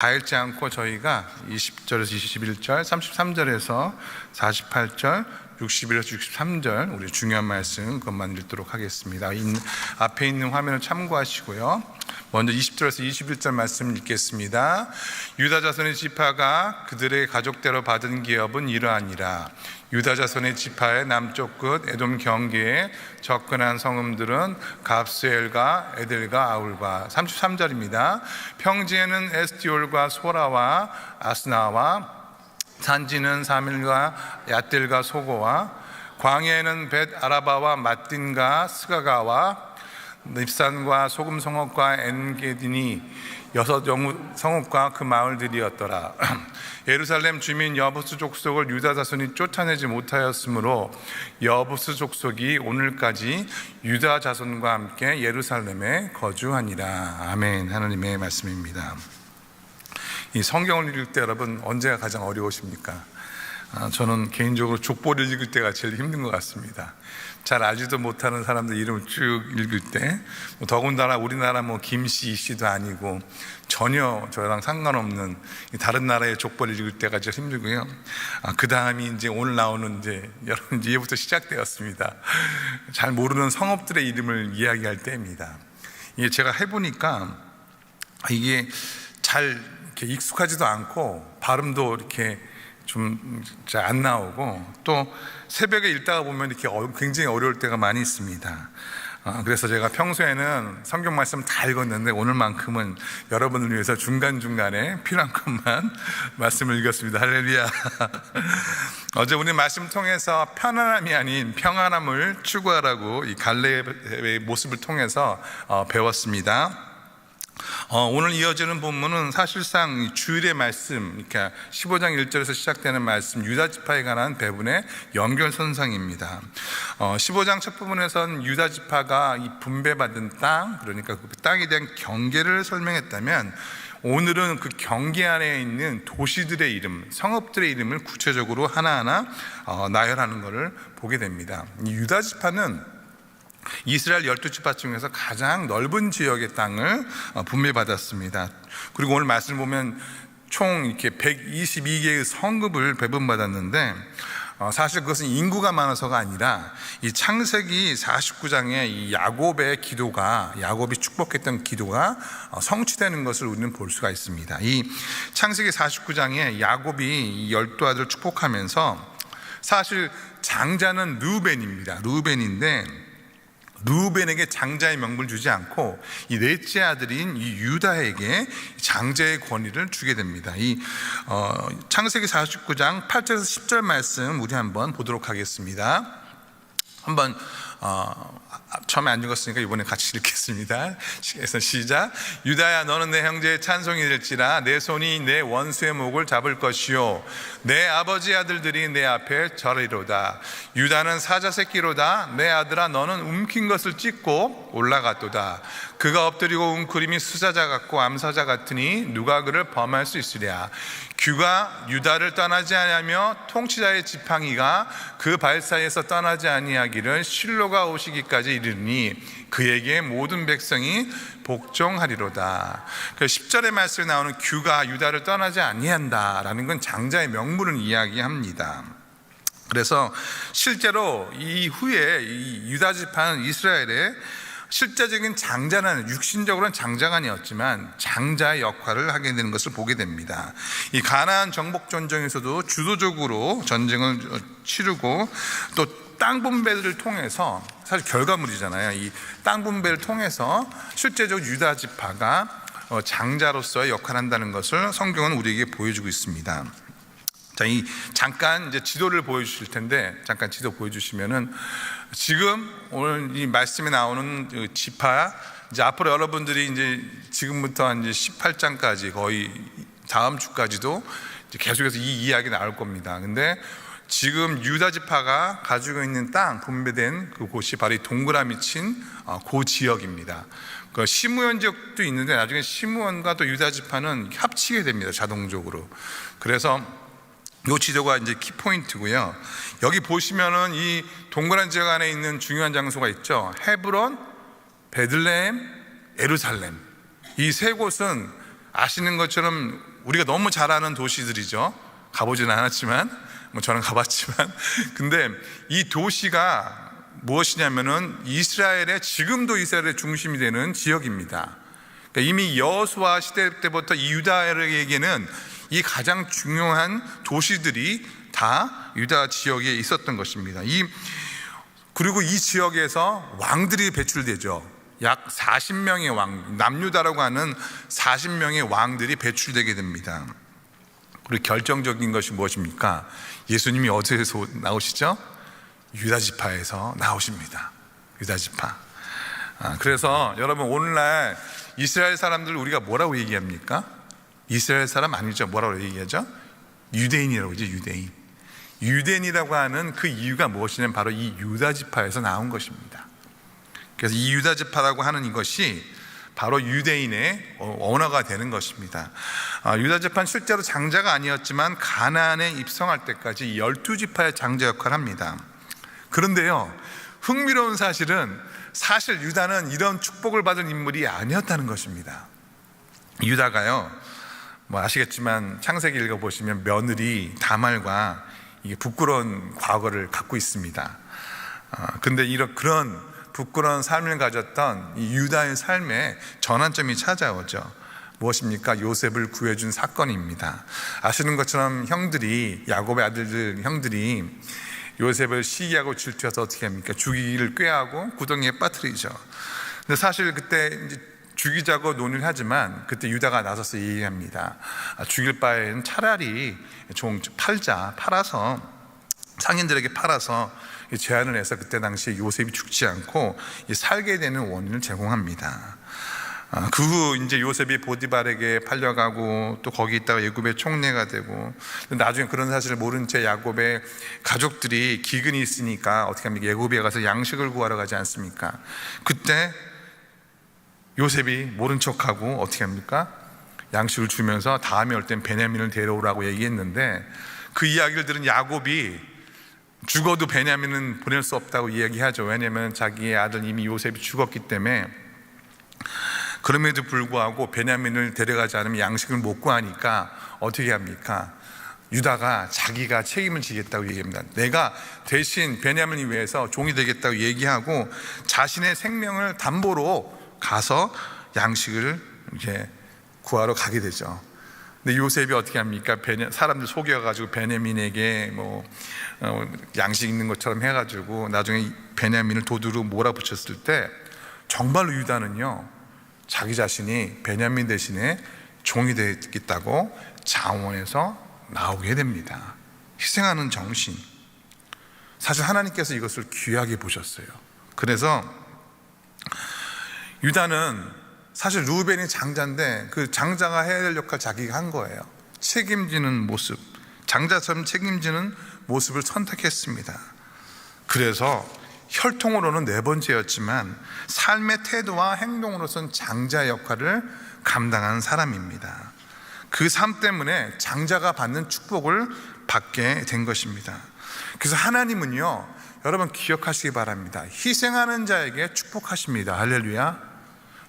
다 읽지 않고 저희가 20절에서 21절, 33절에서 48절, 61에서 63절 우리 중요한 말씀 그것만 읽도록 하겠습니다. 앞에 있는 화면을 참고하시고요. 먼저 20절에서 21절 말씀 읽겠습니다. 유다 자손의 지파가 그들의 가족대로 받은 기업은 이러하니라. 유다 자손의 지파의 남쪽 끝 에돔 경계에 접근한 성읍들은 갑스엘과 에델과 아울과 33절입니다. 평지에는 에스디올과 소라와 아스나와 산지는 사밀과 얏들과 소고와 광야에는 벳 아라바와 맛딘과 스가가와 닙산과 소금 성읍과 엔게디니 여섯 성읍과 그 마을들이었더라. 예루살렘 주민 여부스 족속을 유다 자손이 쫓아내지 못하였으므로 여부스 족속이 오늘까지 유다 자손과 함께 예루살렘에 거주하니라. 아멘. 하나님의 말씀입니다. 이 성경을 읽을 때 여러분 언제가 가장 어려우십니까? 저는 개인적으로 족보를 읽을 때가 제일 힘든 것 같습니다. 잘 알지도 못하는 사람들 이름을 쭉 읽을 때, 더군다나 우리나라 김씨, 이씨도 아니고 전혀 저랑 상관없는 다른 나라의 족보를 읽을 때가 제일 힘들고요. 그 다음이 이제 오늘 나오는 여러분 이제부터 시작되었습니다. 잘 모르는 성읍들의 이름을 이야기할 때입니다. 이게 제가 해보니까 이게 잘 이렇게 익숙하지도 않고 발음도 이렇게 좀 잘 안 나오고 또 새벽에 읽다가 보면 이렇게 굉장히 어려울 때가 많이 있습니다. 그래서 제가 평소에는 성경 말씀 다 읽었는데 오늘만큼은 여러분을 위해서 중간중간에 필요한 것만 말씀을 읽었습니다. 할렐루야. 어제 우리 말씀 통해서 편안함이 아닌 평안함을 추구하라고 이 갈렙의 모습을 통해서 배웠습니다. 오늘 이어지는 본문은 사실상 주일의 말씀, 그러니까 15장 1절에서 시작되는 말씀, 유다 지파에 관한 배분의 연결선상입니다. 15장 첫 부분에서는 유다 지파가 이 분배받은 땅, 그러니까 그 땅에 대한 경계를 설명했다면 오늘은 그 경계 안에 있는 도시들의 이름, 성읍들의 이름을 구체적으로 하나하나 나열하는 것을 보게 됩니다. 이 유다 지파는 이스라엘 12지파 중에서 가장 넓은 지역의 땅을 분배받았습니다. 그리고 오늘 말씀을 보면 총 이렇게 122개의 성읍을 배분받았는데 사실 그것은 인구가 많아서가 아니라 이 창세기 49장에 이 야곱의 기도가, 야곱이 축복했던 기도가 성취되는 것을 우리는 볼 수가 있습니다. 이 창세기 49장에 야곱이 12아들을 축복하면서 사실 장자는 르우벤입니다. 르우벤인데 르우벤에게 장자의 명분을 주지 않고 이 넷째 아들인 이 유다에게 장자의 권위를 주게 됩니다. 이 창세기 49장 8절에서 10절 말씀 우리 한번 보도록 하겠습니다. 한번 처음에 안 읽었으니까 이번에 같이 읽겠습니다. 시작. 유다야, 너는 내 형제의 찬송이 될지라. 내 손이 내 원수의 목을 잡을 것이요 내 아버지 아들들이 내 앞에 절이로다. 유다는 사자 새끼로다. 내 아들아, 너는 움킨 것을 찢고 올라갔도다. 그가 엎드리고 웅크림이 수사자 같고 암사자 같으니 누가 그를 범할 수 있으랴. 규가 유다를 떠나지 아니하며 통치자의 지팡이가 그 발 사이에서 떠나지 아니하기를 실로가 오시기까지 이르니 그에게 모든 백성이 복종하리로다. 10절의 말씀에 나오는 규가 유다를 떠나지 아니한다라는 건 장자의 명분을 이야기합니다. 그래서 실제로 이후에 이 유다 지파는 이스라엘의 실제적인 장자는 육신적으로는 장자가 아니었지만 장자의 역할을 하게 되는 것을 보게 됩니다. 이 가나안 정복 전쟁에서도 주도적으로 전쟁을 치르고 또 땅 분배를 통해서, 사실 결과물이잖아요. 이 땅 분배를 통해서 실제적으로 유다 지파가 장자로서의 역할을 한다는 것을 성경은 우리에게 보여주고 있습니다. 자, 잠깐 이제 지도를 보여주실 텐데, 잠깐 지도 보여주시면은 지금 오늘 이 말씀에 나오는 지파, 이제 앞으로 여러분들이 이제 지금부터 이제 18장까지 거의 다음 주까지도 이제 계속해서 이 이야기 나올 겁니다. 근데 지금 유다 지파가 가지고 있는 땅 분배된 그곳이 바로 이 동그라미 친 그 지역입니다. 그 시므온 지역도 있는데 나중에 시므온과 또 유다 지파는 합치게 됩니다. 자동적으로. 그래서 이 지도가 이제 키포인트고요. 여기 보시면은 이 동그란 지역 안에 있는 중요한 장소가 있죠. 헤브론, 베들레헴, 예루살렘. 이 세 곳은 아시는 것처럼 우리가 너무 잘 아는 도시들이죠. 가보지는 않았지만, 저는 가봤지만, 근데 이 도시가 무엇이냐면은 이스라엘의, 지금도 이스라엘의 중심이 되는 지역입니다. 그러니까 이미 여호수아 시대 때부터 이 유다에게는 이 가장 중요한 도시들이 다 유다 지역에 있었던 것입니다. 그리고 이 지역에서 왕들이 배출되죠. 약 40명의 왕, 남유다라고 하는 40명의 왕들이 배출되게 됩니다. 그리고 결정적인 것이 무엇입니까? 예수님이 어디에서 나오시죠? 유다지파에서 나오십니다. 유다지파. 그래서 여러분, 오늘날 이스라엘 사람들 우리가 뭐라고 얘기합니까? 이스라엘 사람 아니죠. 뭐라고 얘기하죠? 유대인이라고 하죠. 유대인. 유대인이라고 하는 그 이유가 무엇이냐면 바로 이 유다지파에서 나온 것입니다. 그래서 이 유다지파라고 하는 이것이 바로 유대인의 언어가 되는 것입니다. 유다지파는 실제로 장자가 아니었지만 가나안에 입성할 때까지 12지파의 장자 역할을 합니다. 그런데요, 흥미로운 사실은 사실 유다는 이런 축복을 받은 인물이 아니었다는 것입니다. 유다가요, 아시겠지만 창세기 읽어보시면 며느리 다말과 이게 부끄러운 과거를 갖고 있습니다. 근데 그런 부끄러운 삶을 가졌던 이 유다의 삶에 전환점이 찾아오죠. 무엇입니까? 요셉을 구해준 사건입니다. 아시는 것처럼 야곱의 아들들 형들이 요셉을 시기하고 질투해서 어떻게 합니까? 죽이기를 꾀하고 구덩이에 빠뜨리죠. 근데 사실 그때 이제 죽이자고 논의를 하지만 그때 유다가 나서서 얘기합니다. 죽일 바에는 차라리 팔아서 상인들에게 팔아서 제안을 해서 그때 당시에 요셉이 죽지 않고 살게 되는 원인을 제공합니다. 그 후 이제 요셉이 보디발에게 팔려가고 또 거기 있다가 애굽의 총리가 되고, 나중에 그런 사실을 모른 채 야곱의 가족들이 기근이 있으니까 어떻게 합니까? 애굽에 가서 양식을 구하러 가지 않습니까? 그때 요셉이 모른 척하고 어떻게 합니까? 양식을 주면서 다음에 올 땐 베냐민을 데려오라고 얘기했는데, 그 이야기를 들은 야곱이 죽어도 베냐민은 보낼 수 없다고 이야기하죠. 왜냐하면 자기의 아들 이미 요셉이 죽었기 때문에. 그럼에도 불구하고 베냐민을 데려가지 않으면 양식을 못 구하니까 어떻게 합니까? 유다가 자기가 책임을 지겠다고 얘기합니다. 내가 대신 베냐민을 위해서 종이 되겠다고 얘기하고 자신의 생명을 담보로 가서 양식을 이렇게 구하러 가게 되죠. 근데 요셉이 어떻게 합니까? 사람들 속여가지고 베냐민에게 양식 있는 것처럼 해가지고 나중에 베냐민을 도두로 몰아붙였을 때 정말로 유다는요, 자기 자신이 베냐민 대신에 종이 되겠다고 자원에서 나오게 됩니다. 희생하는 정신. 사실 하나님께서 이것을 귀하게 보셨어요. 그래서 유다는 사실 루벤이 장자인데 그 장자가 해야 될 역할 자기가 한 거예요. 책임지는 모습, 장자처럼 책임지는 모습을 선택했습니다. 그래서 혈통으로는 네 번째였지만 삶의 태도와 행동으로서는 장자의 역할을 감당하는 사람입니다. 그 삶 때문에 장자가 받는 축복을 받게 된 것입니다. 그래서 하나님은요, 여러분 기억하시기 바랍니다. 희생하는 자에게 축복하십니다. 할렐루야.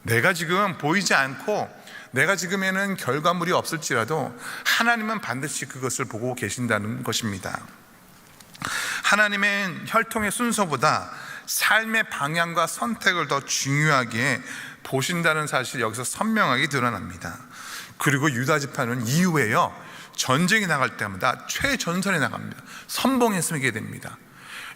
내가 지금 보이지 않고 내가 지금에는 결과물이 없을지라도 하나님은 반드시 그것을 보고 계신다는 것입니다. 하나님의 혈통의 순서보다 삶의 방향과 선택을 더 중요하게 보신다는 사실이 여기서 선명하게 드러납니다. 그리고 유다지파는 이후에요, 전쟁이 나갈 때마다 최전선에 나갑니다. 선봉에 서게 됩니다.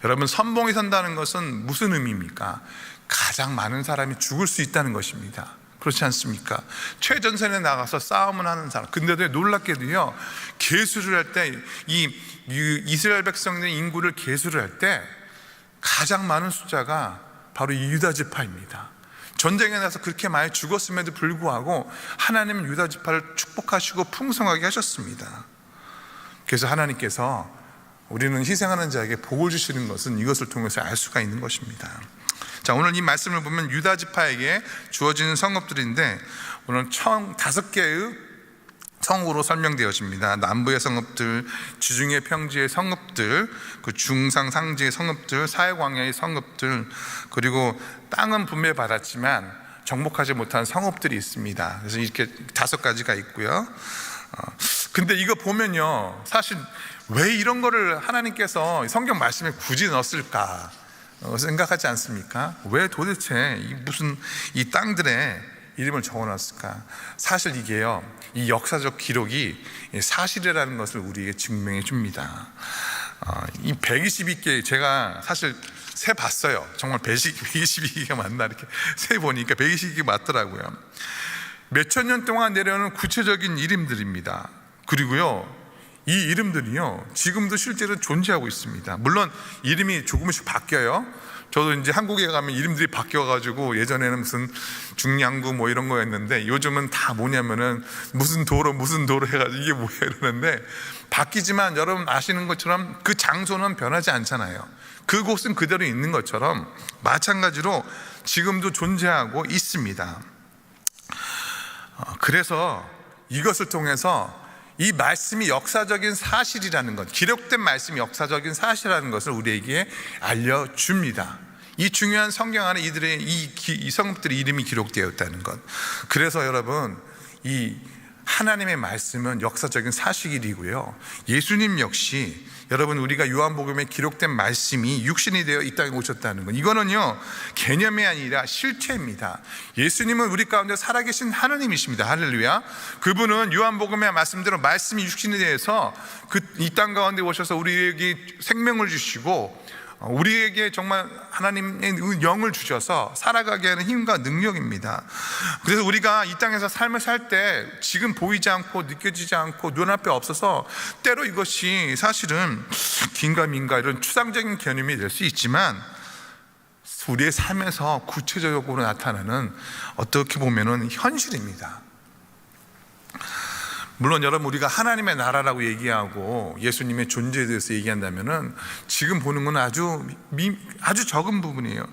여러분, 선봉에 선다는 것은 무슨 의미입니까? 가장 많은 사람이 죽을 수 있다는 것입니다. 그렇지 않습니까? 최전선에 나가서 싸움을 하는 사람. 근데도 놀랍게도요, 계수를 할 때 이 이스라엘 백성들의 인구를 계수를 할 때 가장 많은 숫자가 바로 이 유다지파입니다. 전쟁에 나서 그렇게 많이 죽었음에도 불구하고 하나님은 유다지파를 축복하시고 풍성하게 하셨습니다. 그래서 하나님께서 우리는 희생하는 자에게 복을 주시는 것은 이것을 통해서 알 수가 있는 것입니다. 자, 오늘 이 말씀을 보면 유다지파에게 주어지는 성읍들인데 오늘 총 5개의 성으로 설명되어집니다. 남부의 성읍들, 지중해 평지의 성읍들, 그 중상 상지의 성읍들, 사해광야의 성읍들, 그리고 땅은 분배받았지만 정복하지 못한 성읍들이 있습니다. 그래서 이렇게 5가지가 있고요. 근데 이거 보면요, 사실 왜 이런 거를 하나님께서 성경 말씀에 굳이 넣었을까 생각하지 않습니까? 왜 도대체 무슨 이 땅들에 이름을 적어놨을까? 사실 이게요, 이 역사적 기록이 사실이라는 것을 우리에게 증명해 줍니다. 이 122개 제가 사실 세 봤어요. 정말 122개가 맞나 이렇게 세 보니까 122개 맞더라고요. 몇천 년 동안 내려오는 구체적인 이름들입니다. 그리고요, 이 이름들이요, 지금도 실제로 존재하고 있습니다. 물론 이름이 조금씩 바뀌어요. 저도 이제 한국에 가면 이름들이 바뀌어가지고 예전에는 무슨 중량구 뭐 이런 거였는데 요즘은 다 뭐냐면은 무슨 도로 해가지고 이게 뭐야 이러는데, 바뀌지만 여러분 아시는 것처럼 그 장소는 변하지 않잖아요. 그곳은 그대로 있는 것처럼 마찬가지로 지금도 존재하고 있습니다. 그래서 이것을 통해서 이 말씀이 역사적인 사실이라는 것, 기록된 말씀이 역사적인 사실이라는 것을 우리에게 알려줍니다. 이 중요한 성경 안에 이들의 이 성읍들의 이름이 기록되어 있다는 것. 그래서 여러분, 이 하나님의 말씀은 역사적인 사실이고요, 예수님 역시 여러분, 우리가 요한복음에 기록된 말씀이 육신이 되어 이 땅에 오셨다는 것, 이거는요 개념이 아니라 실체입니다. 예수님은 우리 가운데 살아계신 하나님이십니다. 할렐루야. 그분은 요한복음의 말씀대로 말씀이 육신이 되어서 이 땅 가운데 오셔서 우리에게 생명을 주시고 우리에게 정말 하나님의 영을 주셔서 살아가게 하는 힘과 능력입니다. 그래서 우리가 이 땅에서 삶을 살 때 지금 보이지 않고 느껴지지 않고 눈앞에 없어서 때로 이것이 사실은 긴가민가 이런 추상적인 개념이 될 수 있지만, 우리의 삶에서 구체적으로 나타나는 어떻게 보면은 현실입니다. 물론 여러분, 우리가 하나님의 나라라고 얘기하고 예수님의 존재에 대해서 얘기한다면은 지금 보는 건 아주 적은 부분이에요.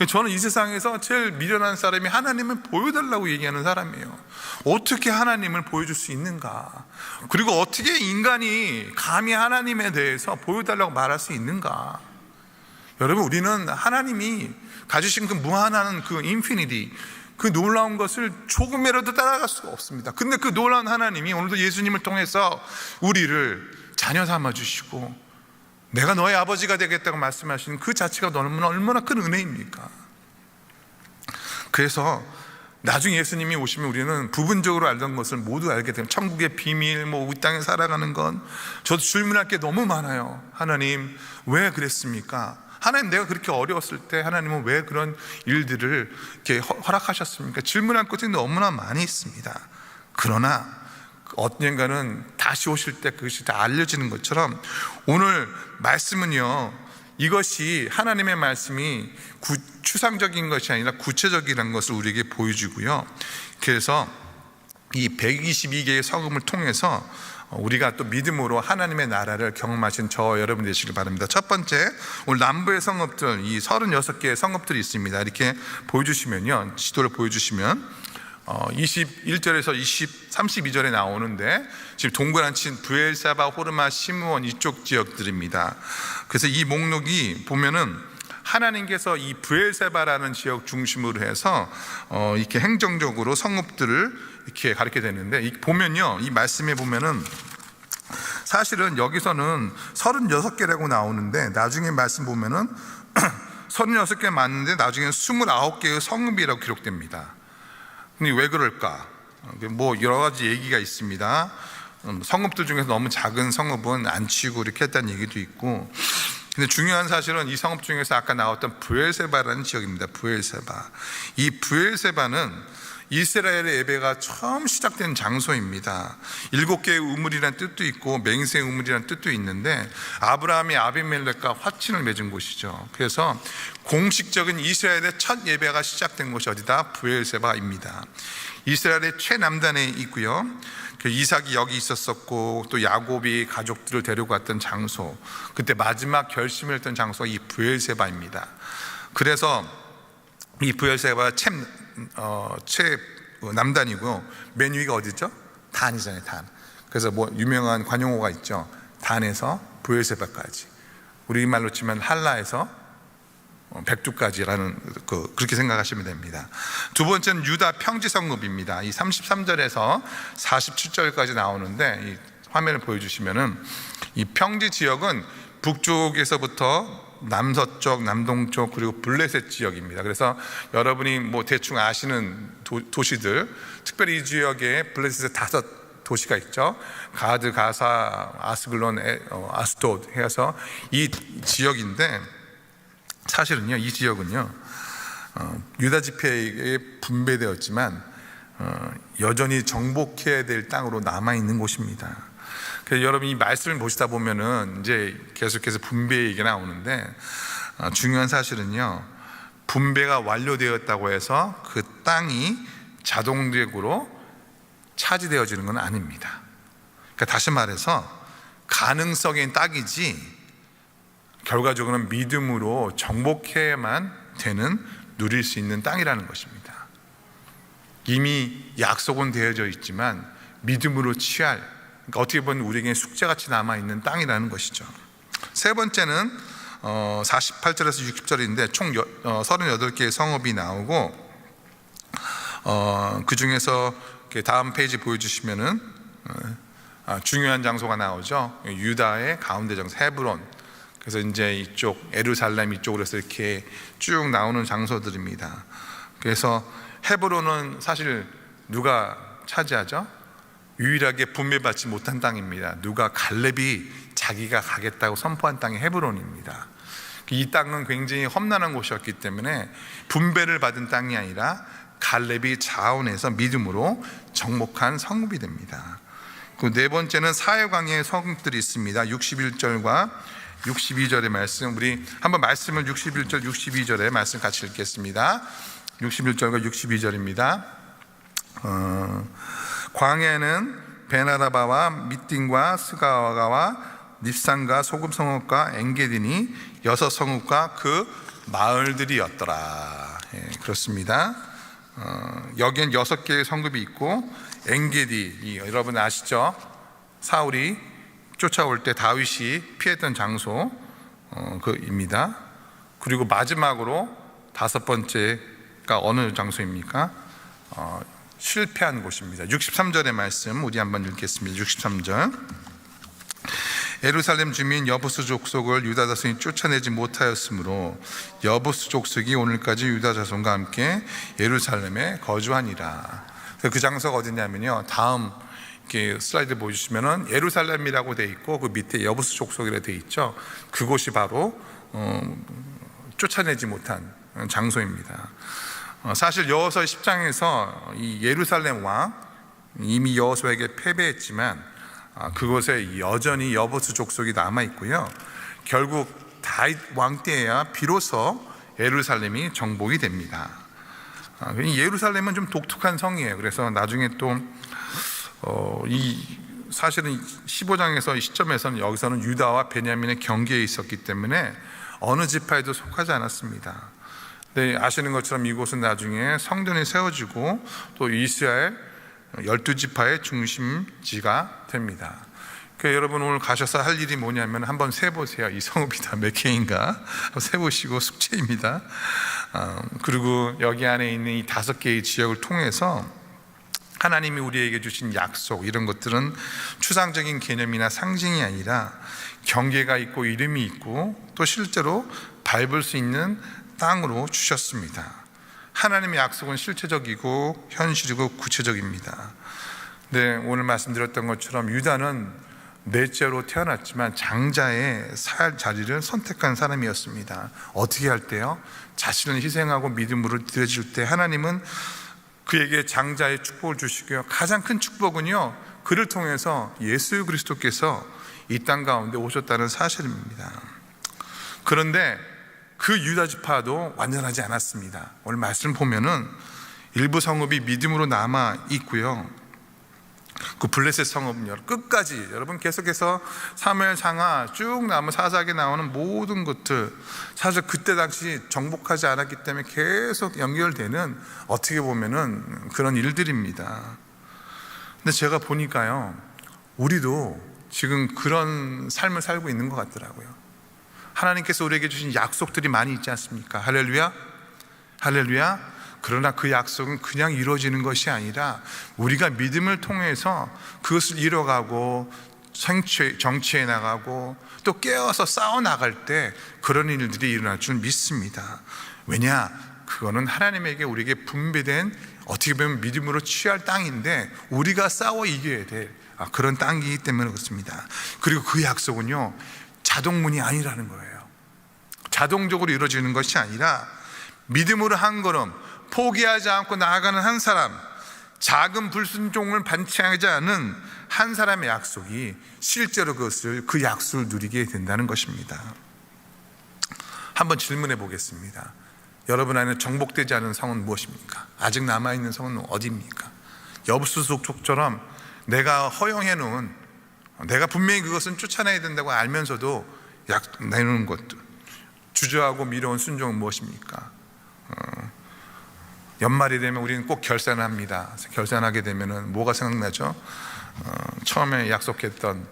저는 이 세상에서 제일 미련한 사람이 하나님을 보여달라고 얘기하는 사람이에요. 어떻게 하나님을 보여줄 수 있는가? 그리고 어떻게 인간이 감히 하나님에 대해서 보여달라고 말할 수 있는가? 여러분, 우리는 하나님이 가지신 그 무한한 그 인피니티, 그 놀라운 것을 조금이라도 따라갈 수가 없습니다. 근데 그 놀라운 하나님이 오늘도 예수님을 통해서 우리를 자녀 삼아 주시고 내가 너의 아버지가 되겠다고 말씀하시는 그 자체가 얼마나 큰 은혜입니까? 그래서 나중에 예수님이 오시면 우리는 부분적으로 알던 것을 모두 알게 됩니다. 천국의 비밀, 이 땅에 살아가는 건, 저도 질문할 게 너무 많아요. 하나님, 왜 그랬습니까? 하나님, 내가 그렇게 어려웠을 때 하나님은 왜 그런 일들을 이렇게 허락하셨습니까? 질문할 것이 너무나 많이 있습니다. 그러나 언젠가는 다시 오실 때 그것이 다 알려지는 것처럼 오늘 말씀은요, 이것이 하나님의 말씀이 추상적인 것이 아니라 구체적이라는 것을 우리에게 보여주고요. 그래서 이 122개의 성읍을 통해서 우리가 또 믿음으로 하나님의 나라를 경험하신 저 여러분 되시길 바랍니다. 첫 번째, 오늘 남부의 성읍들, 이 36개의 성읍들이 있습니다. 이렇게 보여주시면요, 지도를 보여주시면 21절에서 32절에 나오는데, 지금 동그란 친 브엘사바, 호르마, 시므온 이쪽 지역들입니다. 그래서 이 목록이 보면은 하나님께서 이 브엘세바라는 지역 중심으로 해서 이렇게 행정적으로 성읍들을 이렇게 가르치게 되는데, 보면요, 이 말씀에 보면은 사실은 여기서는 36개라고 나오는데 나중에 말씀 보면은 36개 맞는데 나중에 29개의 성읍이라고 기록됩니다. 근데 왜 그럴까? 여러 가지 얘기가 있습니다. 성읍들 중에서 너무 작은 성읍은 안 치고 이렇게 했다는 얘기도 있고, 근데 중요한 사실은 이 성읍 중에서 아까 나왔던 브엘세바라는 지역입니다. 브엘세바. 이 브엘세바는 이스라엘의 예배가 처음 시작된 장소입니다. 7개의 우물이라는 뜻도 있고 맹세 우물이라는 뜻도 있는데, 아브라함이 아비멜렉과 화친을 맺은 곳이죠. 그래서 공식적인 이스라엘의 첫 예배가 시작된 곳이 어디다? 브엘세바입니다. 이스라엘의 최남단에 있고요, 이삭이 여기 있었었고, 또 야곱이 가족들을 데리고 갔던 장소, 그때 마지막 결심을 했던 장소가 이 브엘세바입니다. 그래서 이 브엘세바가 최 남단이고요, 맨 위가 어디죠? 단이잖아요, 단. 그래서 유명한 관용어가 있죠. 단에서 브엘세바까지, 우리말로 치면 한라에서 백두까지라는 그렇게 생각하시면 됩니다. 두 번째는 유다 평지 성읍입니다. 이 33절에서 47절까지 나오는데 이 화면을 보여주시면은 이 평지 지역은 북쪽에서부터 남서쪽, 남동쪽 그리고 블레셋 지역입니다. 그래서 여러분이 뭐 대충 아시는 도시들, 특별히 이 지역에 블레셋에 5 도시가 있죠. 가드, 가사, 아스글론, 아스돗 해서 이 지역인데, 사실은요 이 지역은요 유다 지파에게 분배되었지만 여전히 정복해야 될 땅으로 남아 있는 곳입니다. 그래서 여러분이 이 말씀을 보시다 보면은 이제 계속해서 분배 얘기가 나오는데, 중요한 사실은요 분배가 완료되었다고 해서 그 땅이 자동적으로 차지되어지는 건 아닙니다. 그러니까 다시 말해서 가능성의 땅이지 결과적으로는 믿음으로 정복해야만 되는, 누릴 수 있는 땅이라는 것입니다. 이미 약속은 되어져 있지만 믿음으로 취할, 그러니까 어떻게 보면 우리에게 숙제같이 남아있는 땅이라는 것이죠. 세 번째는 48절에서 60절인데 총 38개의 성읍이 나오고, 그 중에서 다음 페이지 보여주시면은 중요한 장소가 나오죠. 유다의 가운데 장소 헤브론. 그래서 이제 이쪽 예루살렘 이쪽으로 해서 이렇게 쭉 나오는 장소들입니다. 그래서 헤브론은 사실 누가 차지하죠? 유일하게 분배받지 못한 땅입니다. 누가 갈렙이 자기가 가겠다고 선포한 땅이 헤브론입니다. 이 땅은 굉장히 험난한 곳이었기 때문에 분배를 받은 땅이 아니라 갈렙이 자원해서 믿음으로 정복한 성읍이 됩니다. 그 네 번째는 사해강의 성읍들이 있습니다. 61절과 62절의 말씀, 우리 한번 말씀을 61절 62절의 말씀 같이 읽겠습니다. 61절과 62절입니다. 광야에는 베나라바와 미띵과 스가와가 닙산과 소금성읍과 엔게디니 6 성읍과 그 마을들이었더라. 그렇습니다. 여기엔 6개의 성읍이 있고, 엔게디, 여러분 아시죠? 사울이 쫓아올 때 다윗이 피했던 장소 그입니다. 그리고 마지막으로 5번째가 어느 장소입니까? 실패한 곳입니다. 63절의 말씀 우리 한번 읽겠습니다. 63절. 예루살렘 주민 여부스 족속을 유다 자손이 쫓아내지 못하였으므로 여부스 족속이 오늘까지 유다 자손과 함께 예루살렘에 거주하니라. 그 장소가 어디냐면요, 다음 이렇게 슬라이드 보여주시면은 예루살렘이라고 돼 있고 그 밑에 여부스 족속이라고 돼 있죠. 그곳이 바로 쫓아내지 못한 장소입니다. 사실 여호수아 10장에서 이 예루살렘 왕 이미 여호수아에게 패배했지만 그곳에 여전히 여부스 족속이 남아 있고요. 결국 다윗 왕 때에야 비로소 예루살렘이 정복이 됩니다. 예루살렘은 좀 독특한 성이에요. 그래서 나중에 또 사실은 15장에서 이 시점에서는 여기서는 유다와 베냐민의 경계에 있었기 때문에 어느 지파에도 속하지 않았습니다. 네, 아시는 것처럼 이곳은 나중에 성전이 세워지고 또 이스라엘 12지파의 중심지가 됩니다. 그러니까 여러분 오늘 가셔서 할 일이 뭐냐면 한번 세보세요. 이 성읍이 다 몇 개인가 세보시고 숙제입니다. 그리고 여기 안에 있는 이 5개의 지역을 통해서 하나님이 우리에게 주신 약속, 이런 것들은 추상적인 개념이나 상징이 아니라 경계가 있고 이름이 있고 또 실제로 밟을 수 있는 땅으로 주셨습니다. 하나님의 약속은 실체적이고 현실이고 구체적입니다. 네, 오늘 말씀드렸던 것처럼 유다는 넷째로 태어났지만 장자의 살 자리를 선택한 사람이었습니다. 어떻게 할 때요? 자신을 희생하고 믿음으로 드려질 때 하나님은 그에게 장자의 축복을 주시고요, 가장 큰 축복은요, 그를 통해서 예수 그리스도께서 이 땅 가운데 오셨다는 사실입니다. 그런데 그 유다 지파도 완전하지 않았습니다. 오늘 말씀 보면은 일부 성읍이 믿음으로 남아 있고요, 그 블레셋 성읍은 끝까지, 여러분 계속해서 사무엘상하 쭉 나오면 사사기에 나오는 모든 것들, 사실 그때 당시 정복하지 않았기 때문에 계속 연결되는, 어떻게 보면은 그런 일들입니다. 근데 제가 보니까요, 우리도 지금 그런 삶을 살고 있는 것 같더라고요. 하나님께서 우리에게 주신 약속들이 많이 있지 않습니까? 할렐루야, 할렐루야. 그러나 그 약속은 그냥 이루어지는 것이 아니라 우리가 믿음을 통해서 그것을 이뤄가고 정치해 나가고 또 깨어서 싸워 나갈 때 그런 일들이 일어날 줄 믿습니다. 왜냐? 그거는 하나님에게 우리에게 분배된, 어떻게 보면 믿음으로 취할 땅인데 우리가 싸워 이겨야 될 그런 땅이기 때문에 그렇습니다. 그리고 그 약속은요, 자동문이 아니라는 거예요. 자동적으로 이루어지는 것이 아니라 믿음으로 한 걸음 포기하지 않고 나아가는 한 사람, 작은 불순종을 반치하지 않은 한 사람의 약속이 실제로 그 약속을 누리게 된다는 것입니다. 한번 질문해 보겠습니다. 여러분 안에 정복되지 않은 성은 무엇입니까? 아직 남아있는 성은 어디입니까? 엽수속처럼 내가 허용해 놓은, 내가 분명히 그것은 쫓아내야 된다고 알면서도 내놓은 것들, 주저하고 미뤄온 순종은 무엇입니까? 연말이 되면 우리는 꼭 결산을 합니다. 결산하게 되면 뭐가 생각나죠? 처음에 약속했던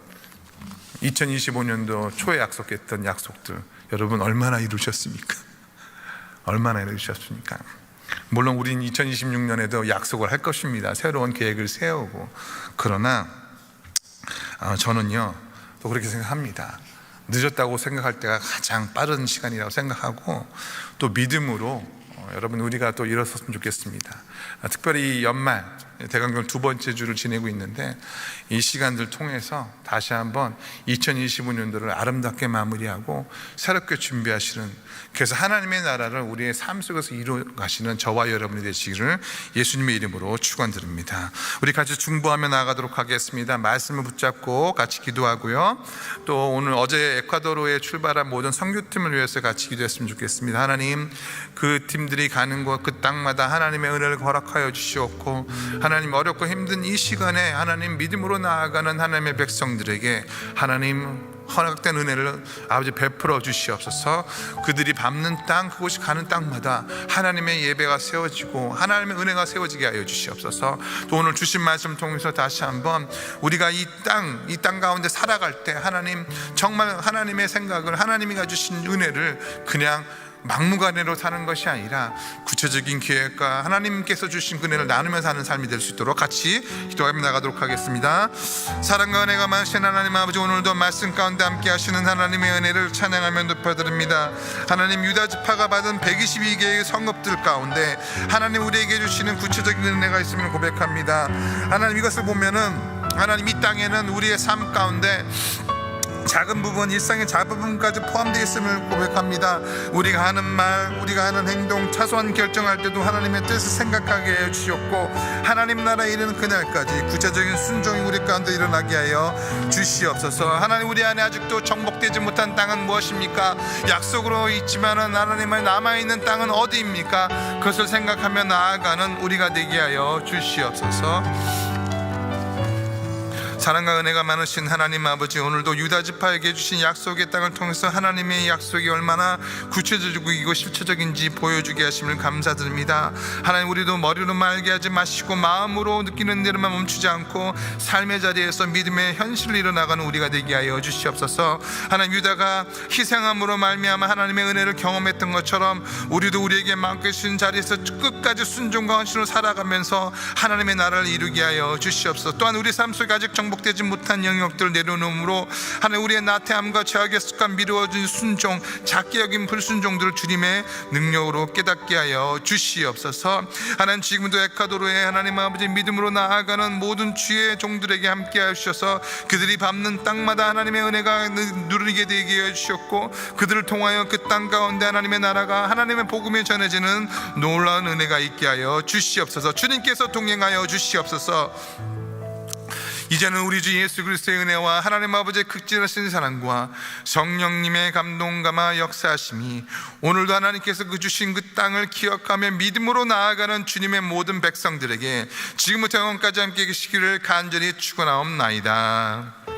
2025년도 초에 약속했던 약속들, 여러분 얼마나 이루셨습니까? 얼마나 이루셨습니까? 물론 우리는 2026년에도 약속을 할 것입니다. 새로운 계획을 세우고. 그러나 저는요 또 그렇게 생각합니다. 늦었다고 생각할 때가 가장 빠른 시간이라고 생각하고, 또 믿음으로 여러분 우리가 또 일어섰으면 좋겠습니다. 특별히 이 연말 대강경 두 번째 주를 지내고 있는데 이 시간들 통해서 다시 한번 2025년도를 아름답게 마무리하고 새롭게 준비하시는, 그래서 하나님의 나라를 우리의 삶 속에서 이루어 가시는 저와 여러분이 되시기를 예수님의 이름으로 축원드립니다. 우리 같이 중보하며 나아가도록 하겠습니다. 말씀을 붙잡고 같이 기도하고요, 또 오늘 어제 에콰도르에 출발한 모든 선교팀을 위해서 같이 기도했으면 좋겠습니다. 하나님, 그 팀들이 가는 곳 그 땅마다 하나님의 은혜를 허락하여 주시옵고, 하나님 어렵고 힘든 이 시간에 하나님 믿음으로 나아가는 하나님의 백성들에게 하나님 허락된 은혜를 아버지 베풀어 주시옵소서. 그들이 밟는 땅, 그곳이 가는 땅마다 하나님의 예배가 세워지고 하나님의 은혜가 세워지게 하여 주시옵소서. 또 오늘 주신 말씀 통해서 다시 한번 우리가 이 땅 가운데 살아갈 때 하나님 정말 하나님의 생각을, 하나님이 주신 은혜를 그냥 막무가내로 사는 것이 아니라 구체적인 계획과 하나님께서 주신 은혜를 나누며 사는 삶이 될 수 있도록 같이 기도하며 나가도록 하겠습니다. 사랑과 은혜가 많으신 하나님 아버지, 오늘도 말씀 가운데 함께 하시는 하나님의 은혜를 찬양하며 높여드립니다. 하나님, 유다 지파가 받은 122개의 성읍들 가운데 하나님 우리에게 주시는 구체적인 은혜가 있음을 고백합니다. 하나님, 이것을 보면은 하나님 이 땅에는 우리의 삶 가운데 작은 부분, 일상의 작은 부분까지 포함되어 있음을 고백합니다. 우리가 하는 말, 우리가 하는 행동, 사소한 결정할 때도 하나님의 뜻을 생각하게 해 주셨고, 하나님 나라에 이르는 그날까지 구체적인 순종이 우리 가운데 일어나게 하여 주시옵소서. 하나님, 우리 안에 아직도 정복되지 못한 땅은 무엇입니까? 약속으로 있지만은 하나님의 남아있는 땅은 어디입니까? 그것을 생각하며 나아가는 우리가 되게 하여 주시옵소서. 사랑과 은혜가 많으신 하나님 아버지, 오늘도 유다 지파에게 주신 약속의 땅을 통해서 하나님의 약속이 얼마나 구체적이고 실체적인지 보여주게 하심을 감사드립니다. 하나님, 우리도 머리로 말게 하지 마시고 마음으로 느끼는 대로만 멈추지 않고 삶의 자리에서 믿음의 현실을 이뤄나가는 우리가 되게 하여 주시옵소서. 하나님, 유다가 희생함으로 말미암아 하나님의 은혜를 경험했던 것처럼 우리도 우리에게 맡겨주신 자리에서 끝까지 순종과 헌신으로 살아가면서 하나님의 나라를 이루게 하여 주시옵소서. 또한 우리 삶 속에 아직 복되지 못한 영역들을 내려놓음으로 하나님, 우리의 나태함과 죄악의 습관, 미루어진 순종, 작게 여긴 불순종들을 주님의 능력으로 깨닫게 하여 주시옵소서. 하나님, 지금도 에콰도르에 하나님 아버지 믿음으로 나아가는 모든 주의 종들에게 함께 하셔서 그들이 밟는 땅마다 하나님의 은혜가 누리게 되게 해주셨고, 그들을 통하여 그 땅 가운데 하나님의 나라가, 하나님의 복음이 전해지는 놀라운 은혜가 있게 하여 주시옵소서. 주님께서 동행하여 주시옵소서. 이제는 우리 주 예수 그리스도의 은혜와 하나님 아버지의 극진하신 사랑과 성령님의 감동감화 역사하심이 오늘도 하나님께서 그 주신 그 땅을 기억하며 믿음으로 나아가는 주님의 모든 백성들에게 지금부터 영원까지 함께 계시기를 간절히 축원하옵나이다.